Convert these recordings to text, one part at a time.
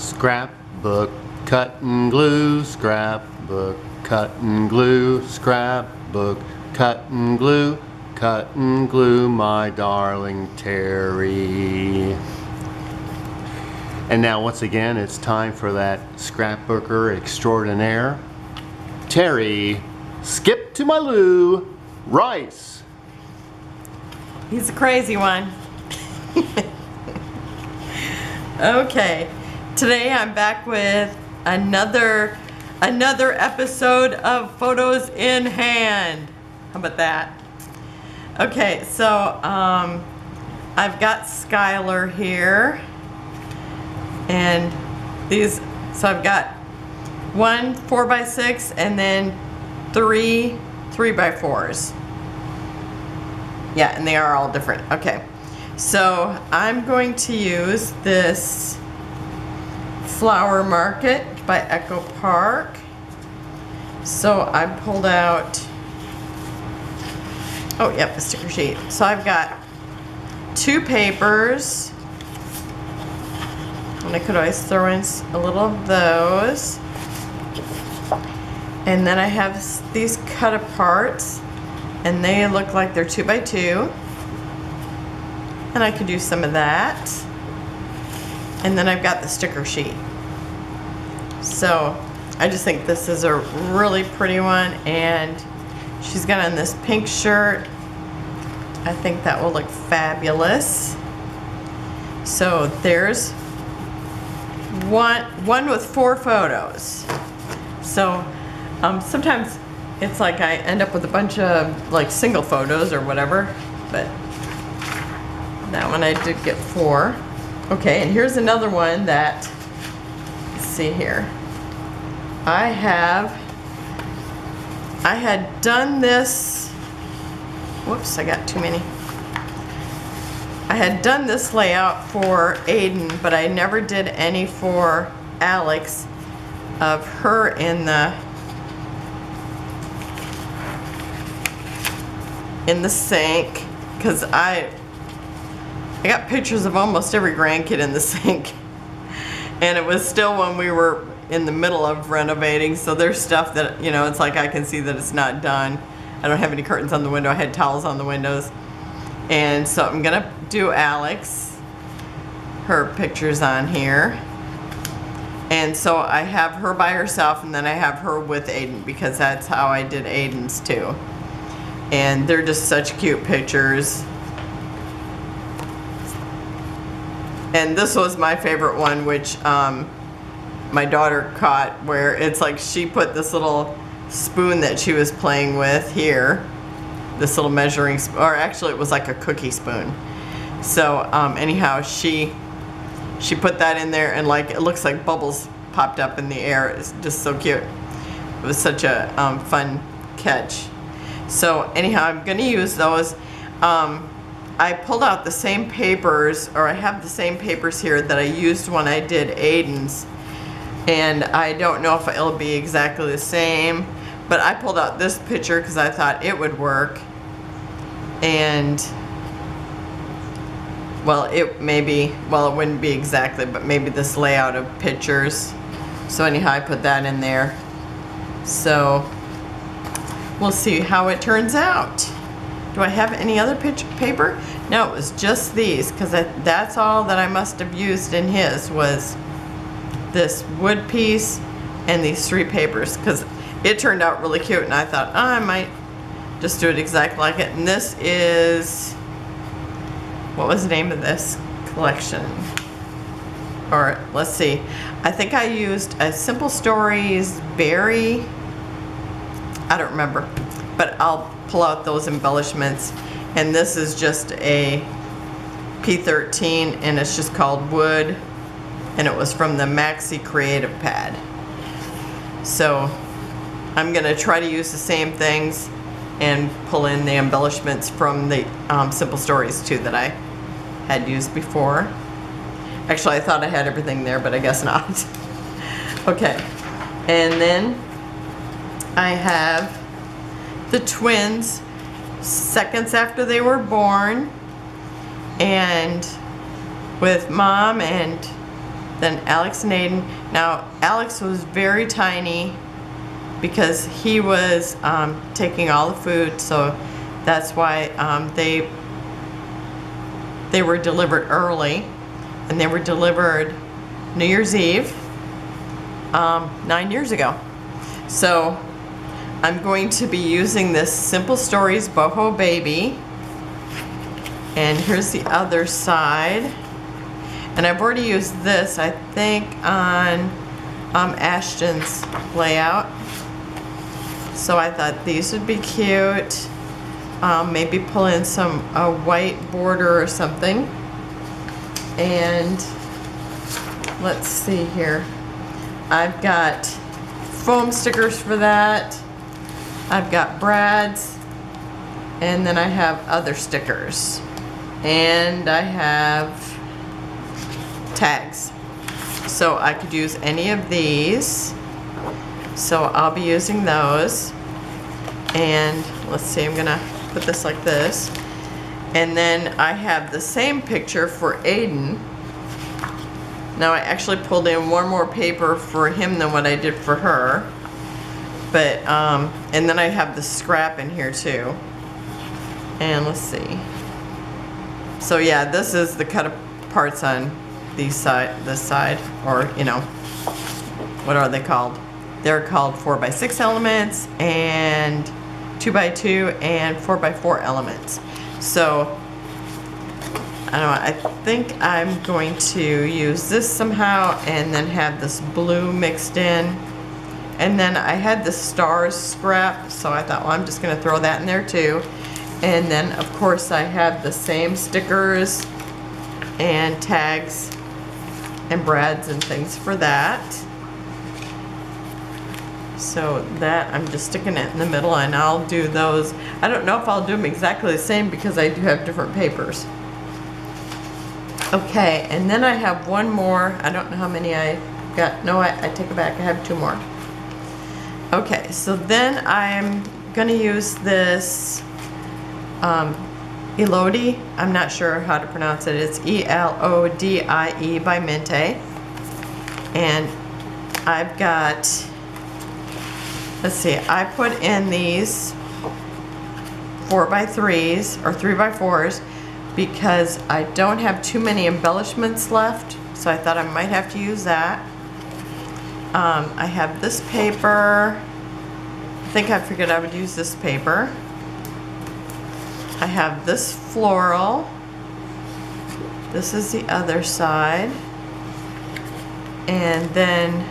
Scrapbook, cut and glue, scrapbook, cut and glue, scrapbook, cut and glue, my darling Terry. And now once again, it's time for that scrapbooker extraordinaire, Terry. Skip to my loo, Rice. He's a crazy one. Okay, today I'm back with another episode of Photos in Hand. How about that? Okay, so I've got Skylar here, and these. So I've got one 4x6 and then three 3x4s. Yeah, and they are all different. Okay. So I'm going to use this Flower Market by Echo Park. So I pulled out, oh yep, a sticker sheet. So I've got two papers, and I could always throw in a little of those. And then I have these cut aparts, and they look like they're 2x2. And I could do some of that. And then I've got the sticker sheet. So I just think this is a really pretty one, and she's got on this pink shirt. I think that will look fabulous. So there's one with 4 photos. So sometimes it's like I end up with a bunch of like single photos or whatever, but that one I did get 4. Okay, and here's another one that, let's see here. I had done this, whoops, I got too many. I had done this layout for Aiden, but I never did any for Alex of her in the sink, because I got pictures of almost every grandkid in the sink, and it was still when we were in the middle of renovating, so there's stuff that, you know, it's like I can see that it's not done. I don't have any curtains on the window. I had towels on the windows. And so I'm gonna do Alex, her pictures on here. And so I have her by herself, and then I have her with Aiden, because that's how I did Aiden's too. And they're just such cute pictures. And this was my favorite one, which my daughter caught, where it's like she put this little spoon that she was playing with here, this little measuring spoon, or actually it was like a cookie spoon. So anyhow, she put that in there, and like it looks like bubbles popped up in the air. It's just so cute. It was such a fun catch. So anyhow, I'm gonna use those. I pulled out the same papers, or I have the same papers here that I used when I did Aiden's, and I don't know if it'll be exactly the same, but I pulled out this picture because I thought it would work. And well, it wouldn't be exactly, but maybe this layout of pictures. So anyhow, I put that in there. So we'll see how it turns out. Do I have any other paper? No, it was just these, because that's all that I must have used in his, was this wood piece and these 3 papers, because it turned out really cute, and I thought, oh, I might just do it exactly like it. And this is, what was the name of this collection? Or let's see, I think I used a Simple Stories berry, I don't remember, but I'll pull out those embellishments. And this is just a P13, and it's just called Wood, and it was from the MaxiCreative pad. So I'm gonna try to use the same things and pull in the embellishments from the Simple Stories too that I had used before. Actually, I thought I had everything there, but I guess not. Okay, and then I have the twins seconds after they were born, and with Mom and then Alex and Aiden. Now Alex was very tiny because he was taking all the food, so that's why they were delivered early, and they were delivered New Year's Eve 9 years ago. So I'm going to be using this Simple Stories Boho Baby, and here's the other side. And I've already used this, I think, on Ashton's layout. So I thought these would be cute. Maybe pull in some white border or something. And let's see here. I've got foam stickers for that. I've got Brad's. And then I have other stickers. And I have tags. So I could use any of these. So I'll be using those. And let's see, I'm gonna put this like this. And then I have the same picture for Aiden. Now I actually pulled in one more paper for him than what I did for her. But, and then I have the scrap in here too. And let's see. So yeah, this is the cut parts on this side, or you know, what are they called? They're called 4x6 elements and 2x2 and 4x4 elements. So I don't know, I think I'm going to use this somehow and then have this blue mixed in. And then I had the stars scrap, so I thought, well, I'm just gonna throw that in there too. And then of course I have the same stickers and tags and Brad's and things for that. So that I'm just sticking it in the middle, and I'll do those. I don't know if I'll do them exactly the same because I do have different papers. Okay, and then I have one more. I don't know how many I got. No, I take it back. I have two more. Okay, so then I'm gonna use this Elodie. I'm not sure how to pronounce it. It's Elodie by Mintay. And I've got, let's see, I put in these 4x3s or 3x4s because I don't have too many embellishments left, so I thought I might have to use that. I have this paper. I think I figured I would use this paper. I have this floral. This is the other side. And then,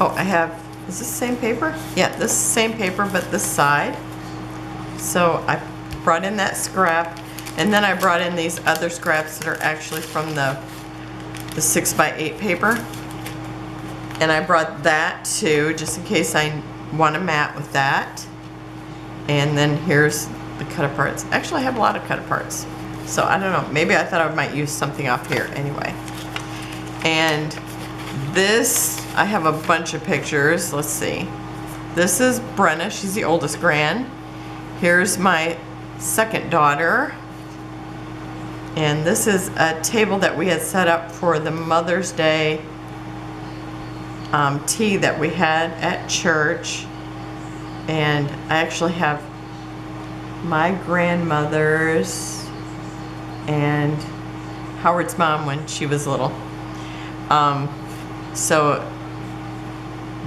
oh, I have, is this the same paper? Yeah, this is the same paper, but this side. So I brought in that scrap, and then I brought in these other scraps that are actually from the 6x8 paper. And I brought that too, just in case I want a mat with that. And then here's the cut aparts. Actually, I have a lot of cut aparts. So I don't know, maybe I thought I might use something off here anyway. And this, I have a bunch of pictures. Let's see. This is Brenna, she's the oldest grand. Here's my second daughter. And this is a table that we had set up for the Mother's Day tea that we had at church. And I actually have my grandmother's and Howard's mom when she was little. So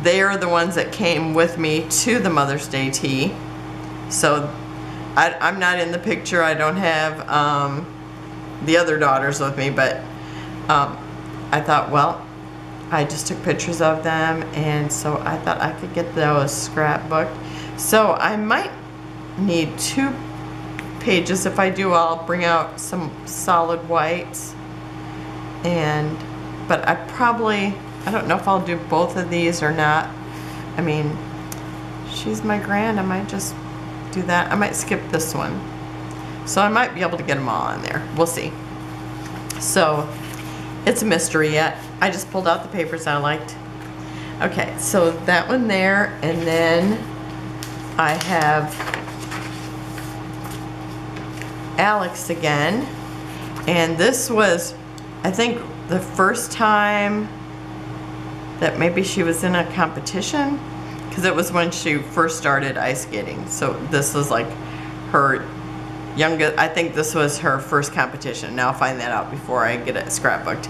they are the ones that came with me to the Mother's Day tea. So I'm not in the picture. I don't have the other daughters with me, but I thought, well, I just took pictures of them, and so I thought I could get those scrapbooked. So I might need 2 pages. If I do, I'll bring out some solid whites. But I don't know if I'll do both of these or not. I mean, she's my grand. I might just do that. I might skip this one. So I might be able to get them all in there. We'll see. So it's a mystery yet. I just pulled out the papers I liked. Okay, so that one there, and then I have Alex again. And this was, I think the first time that maybe she was in a competition, because it was when she first started ice skating. So this was like her youngest, I think this was her first competition. Now I'll find that out before I get it scrapbooked.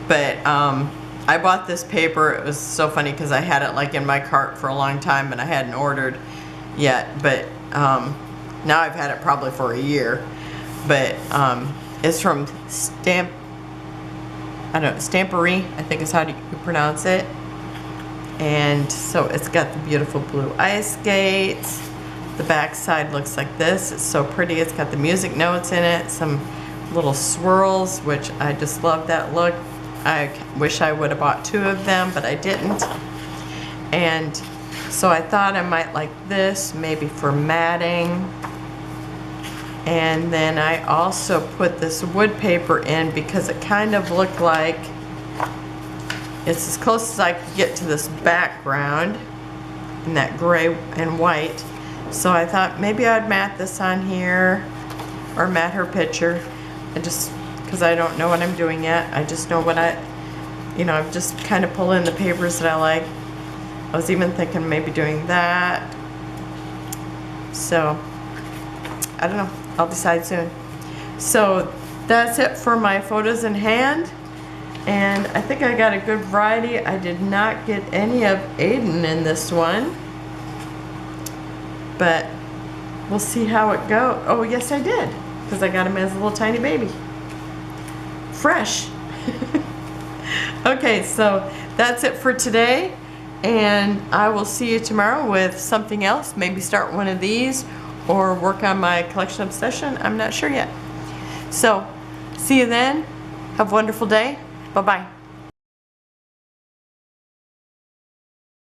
But I bought this paper. It was so funny because I had it like in my cart for a long time and I hadn't ordered yet. But now I've had it probably for a year. But it's from Stamperia, I think is how you pronounce it. And so it's got the beautiful blue ice skates. The back side looks like this. It's so pretty. It's got the music notes in it, some little swirls, which I just love that look. I wish I would have bought 2 of them, but I didn't. And so I thought I might like this, maybe for matting. And then I also put this wood paper in because it kind of looked like it's as close as I could get to this background in that gray and white. So I thought maybe I'd mat this on here or mat her picture. Because I don't know what I'm doing yet. I just know what I'm just kind of pulling the papers that I like. I was even thinking maybe doing that. So, I don't know. I'll decide soon. So, that's it for my photos in hand. And I think I got a good variety. I did not get any of Aiden in this one. But we'll see how it goes. Oh, yes, I did. Because I got him as a little tiny baby. Fresh. Okay, so that's it for today. And I will see you tomorrow with something else. Maybe start one of these or work on my collection obsession. I'm not sure yet. So, see you then. Have a wonderful day. Bye-bye.